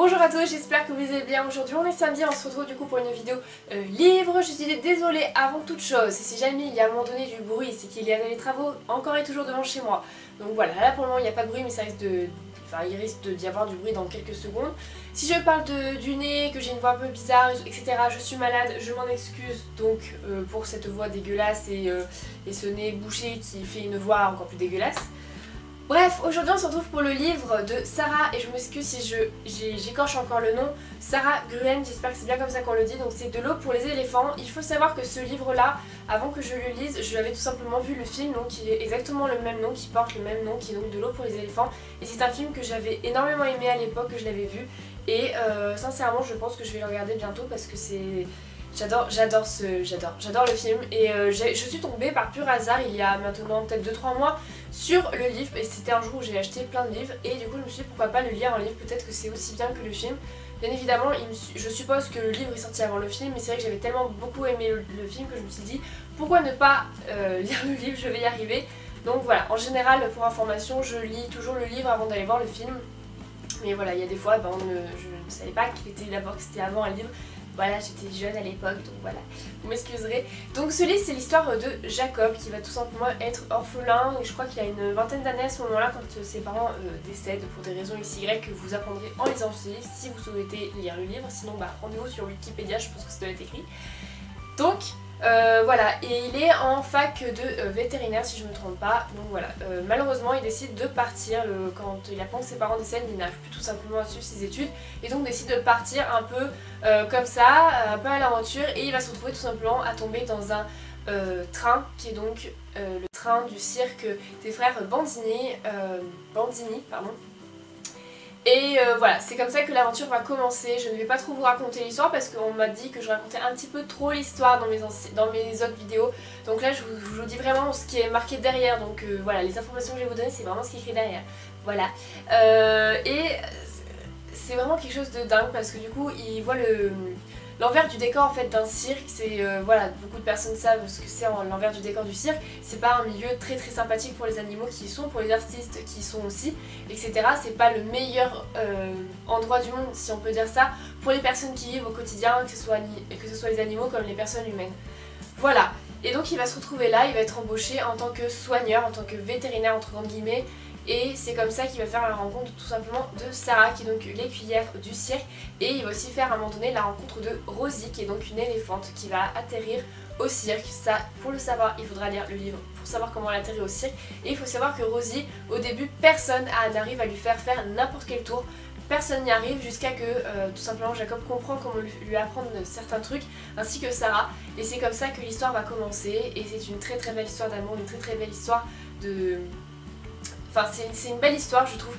Bonjour à tous, j'espère que vous allez bien. Aujourd'hui on est samedi, on se retrouve du coup pour une vidéo livre. Je suis désolée avant toute chose, si jamais il y a à un moment donné du bruit, c'est qu'il y a des travaux encore et toujours devant chez moi. Donc voilà, là pour le moment il n'y a pas de bruit mais ça risque de... Enfin il risque d'y avoir du bruit dans quelques secondes. Si je parle du nez, que j'ai une voix un peu bizarre, etc. Je suis malade, je m'en excuse donc pour cette voix dégueulasse et ce nez bouché qui fait une voix encore plus dégueulasse. Bref, aujourd'hui on se retrouve pour le livre de Sarah, et je m'excuse si j'écorche encore le nom, Sarah Gruen, j'espère que c'est bien comme ça qu'on le dit, donc c'est De l'eau pour les éléphants. Il faut savoir que ce livre-là, avant que je le lise, je l'avais tout simplement vu le film, donc qui est exactement le même nom, qui porte le même nom, qui est donc De l'eau pour les éléphants, et c'est un film que j'avais énormément aimé à l'époque que je l'avais vu, et sincèrement je pense que je vais le regarder bientôt parce que c'est... J'adore le film et je suis tombée par pur hasard il y a maintenant peut-être 2-3 mois sur le livre, et c'était un jour où j'ai acheté plein de livres et du coup je me suis dit pourquoi pas le lire en livre, peut-être que c'est aussi bien que le film. Bien évidemment je suppose que le livre est sorti avant le film, mais c'est vrai que j'avais tellement beaucoup aimé le film que je me suis dit pourquoi ne pas lire le livre, je vais y arriver. Donc voilà, en général pour information je lis toujours le livre avant d'aller voir le film, mais voilà il y a des fois je ne savais pas qu'il était d'abord, que c'était avant un livre. Voilà, j'étais jeune à l'époque, donc voilà, vous m'excuserez. Donc ce livre, c'est l'histoire de Jacob qui va tout simplement être orphelin, et je crois qu'il a une vingtaine d'années à ce moment-là quand ses parents décèdent pour des raisons XY que vous apprendrez en lisant ce livre si vous souhaitez lire le livre. Sinon, rendez-vous sur Wikipédia, je pense que ça doit être écrit. Donc voilà, et il est en fac de vétérinaire si je me trompe pas, donc voilà, malheureusement il décide de partir quand il apprend que ses parents décèdent, il n'arrive plus tout simplement à suivre ses études et donc décide de partir un peu comme ça, un peu à l'aventure, et il va se retrouver tout simplement à tomber dans un train qui est donc le train du cirque des frères Bandini, pardon. Et voilà, c'est comme ça que l'aventure va commencer. Je ne vais pas trop vous raconter l'histoire parce qu'on m'a dit que je racontais un petit peu trop l'histoire dans mes autres vidéos. Donc là je vous dis vraiment ce qui est marqué derrière. Donc voilà, les informations que je vais vous donner c'est vraiment ce qui est écrit derrière. Voilà. Et c'est vraiment quelque chose de dingue parce que du coup il voit l'envers du décor en fait d'un cirque. C'est voilà, beaucoup de personnes savent ce que c'est l'envers du décor du cirque. C'est pas un milieu très sympathique pour les animaux qui y sont, pour les artistes qui y sont aussi, etc. C'est pas le meilleur endroit du monde si on peut dire ça pour les personnes qui vivent au quotidien, que ce soit les animaux comme les personnes humaines. Voilà. Et donc il va se retrouver là, il va être embauché en tant que soigneur, en tant que vétérinaire entre grandes guillemets. Et c'est comme ça qu'il va faire la rencontre tout simplement de Sarah qui est donc l'écuyère du cirque, et il va aussi faire à un moment donné la rencontre de Rosie qui est donc une éléphante qui va atterrir au cirque. Ça, pour le savoir, il faudra lire le livre pour savoir comment elle atterrit au cirque. Et il faut savoir que Rosie, au début, personne n'arrive à lui faire n'importe quel tour. Personne n'y arrive jusqu'à que tout simplement Jacob comprend comment lui apprendre certains trucs, ainsi que Sarah. Et c'est comme ça que l'histoire va commencer, et c'est une très belle histoire d'amour, une très belle histoire de... Enfin c'est une belle histoire je trouve,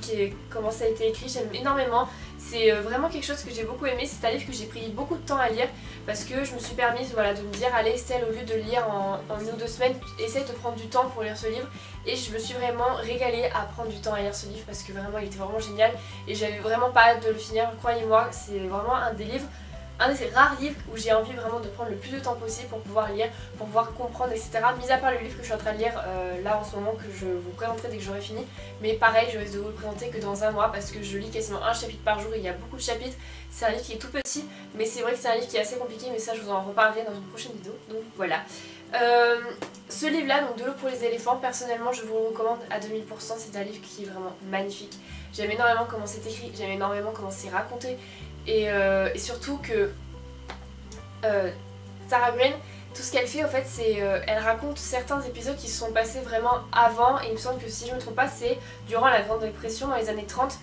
comment ça a été écrit, j'aime énormément. C'est vraiment quelque chose que j'ai beaucoup aimé, c'est un livre que j'ai pris beaucoup de temps à lire parce que je me suis permise de me dire allez Estelle, au lieu de lire en 1 ou 2 semaines, essaye de prendre du temps pour lire ce livre, et je me suis vraiment régalée à prendre du temps à lire ce livre parce que vraiment il était vraiment génial et j'avais vraiment pas hâte de le finir, croyez-moi. C'est vraiment un de ces rares livres où j'ai envie vraiment de prendre le plus de temps possible pour pouvoir lire, pour pouvoir comprendre, etc. Mis à part le livre que je suis en train de lire là en ce moment, que je vous présenterai dès que j'aurai fini. Mais pareil, je risque de vous le présenter que dans un mois parce que je lis quasiment un chapitre par jour et il y a beaucoup de chapitres. C'est un livre qui est tout petit, mais c'est vrai que c'est un livre qui est assez compliqué, mais ça je vous en reparlerai dans une prochaine vidéo. Donc voilà. Ce livre là, donc De l'eau pour les éléphants, personnellement je vous le recommande à 2000%, c'est un livre qui est vraiment magnifique. J'aime énormément comment c'est écrit, j'aime énormément comment c'est raconté. Et surtout que Sarah Gruen, tout ce qu'elle fait en fait c'est elle raconte certains épisodes qui se sont passés vraiment avant, et il me semble que si je ne me trompe pas c'est durant la Grande Dépression dans les années 30.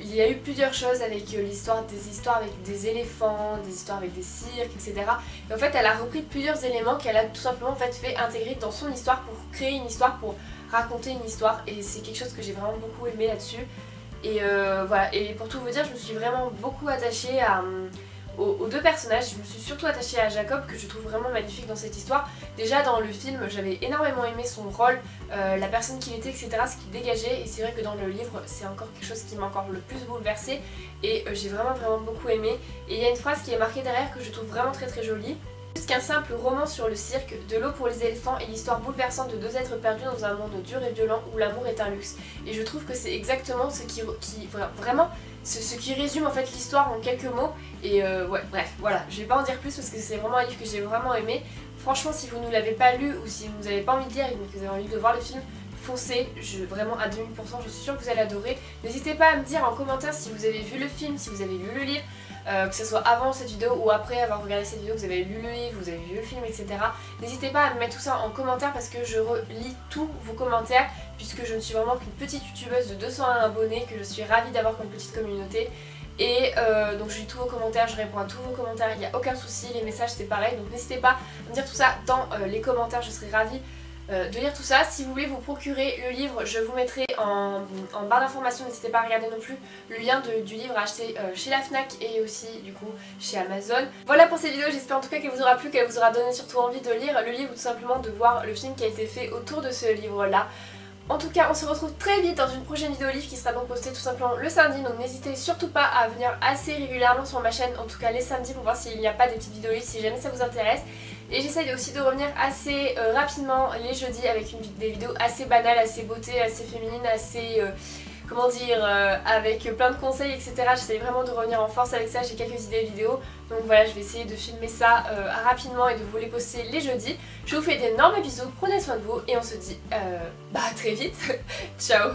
Il y a eu plusieurs choses avec des histoires avec des éléphants, des histoires avec des cirques, etc. Et en fait elle a repris plusieurs éléments qu'elle a tout simplement en fait fait intégrer dans son histoire pour créer une histoire, pour raconter une histoire, et c'est quelque chose que j'ai vraiment beaucoup aimé là-dessus. Et voilà, et pour tout vous dire, je me suis vraiment beaucoup attachée aux deux personnages. Je me suis surtout attachée à Jacob, que je trouve vraiment magnifique dans cette histoire. Déjà dans le film, j'avais énormément aimé son rôle, la personne qu'il était, etc., ce qu'il dégageait, et c'est vrai que dans le livre, c'est encore quelque chose qui m'a encore le plus bouleversée, et j'ai vraiment beaucoup aimé. Et il y a une phrase qui est marquée derrière que je trouve vraiment très jolie. Plus qu'un simple roman sur le cirque, De l'eau pour les éléphants est l'histoire bouleversante de deux êtres perdus dans un monde dur et violent où l'amour est un luxe. Et je trouve que c'est exactement ce qui vraiment, ce qui résume en fait l'histoire en quelques mots. Et ouais, bref, voilà, je vais pas en dire plus parce que c'est vraiment un livre que j'ai vraiment aimé. Franchement, si vous ne l'avez pas lu ou si vous n'avez pas envie de lire et que vous avez envie de voir le film, foncez, vraiment à 2000%, je suis sûre que vous allez adorer. N'hésitez pas à me dire en commentaire si vous avez vu le film, si vous avez lu le livre, que ce soit avant cette vidéo ou après avoir regardé cette vidéo, que vous avez lu le livre, vous avez vu le film, etc. N'hésitez pas à me mettre tout ça en commentaire parce que je relis tous vos commentaires puisque je ne suis vraiment qu'une petite youtubeuse de 201 abonnés, que je suis ravie d'avoir comme petite communauté. Et donc je lis tous vos commentaires, je réponds à tous vos commentaires, il n'y a aucun souci, les messages c'est pareil, donc n'hésitez pas à me dire tout ça dans les commentaires, je serai ravie de lire tout ça. Si vous voulez vous procurer le livre, je vous mettrai en barre d'informations, n'hésitez pas à regarder non plus le lien du livre à acheter chez la Fnac et aussi du coup chez Amazon. Voilà pour cette vidéo, j'espère en tout cas qu'elle vous aura plu, qu'elle vous aura donné surtout envie de lire le livre ou tout simplement de voir le film qui a été fait autour de ce livre là. En tout cas, on se retrouve très vite dans une prochaine vidéo livre qui sera donc postée tout simplement le samedi, donc n'hésitez surtout pas à venir assez régulièrement sur ma chaîne, en tout cas les samedis, pour voir s'il n'y a pas des petites vidéos livres si jamais ça vous intéresse. Et j'essaye aussi de revenir assez rapidement les jeudis avec des vidéos assez banales, assez beauté, assez féminines, assez... comment dire, avec plein de conseils, etc. J'essaye vraiment de revenir en force avec ça, j'ai quelques idées vidéos. Donc voilà, je vais essayer de filmer ça rapidement et de vous les poster les jeudis. Je vous fais d'énormes bisous, prenez soin de vous et on se dit à très vite. Ciao.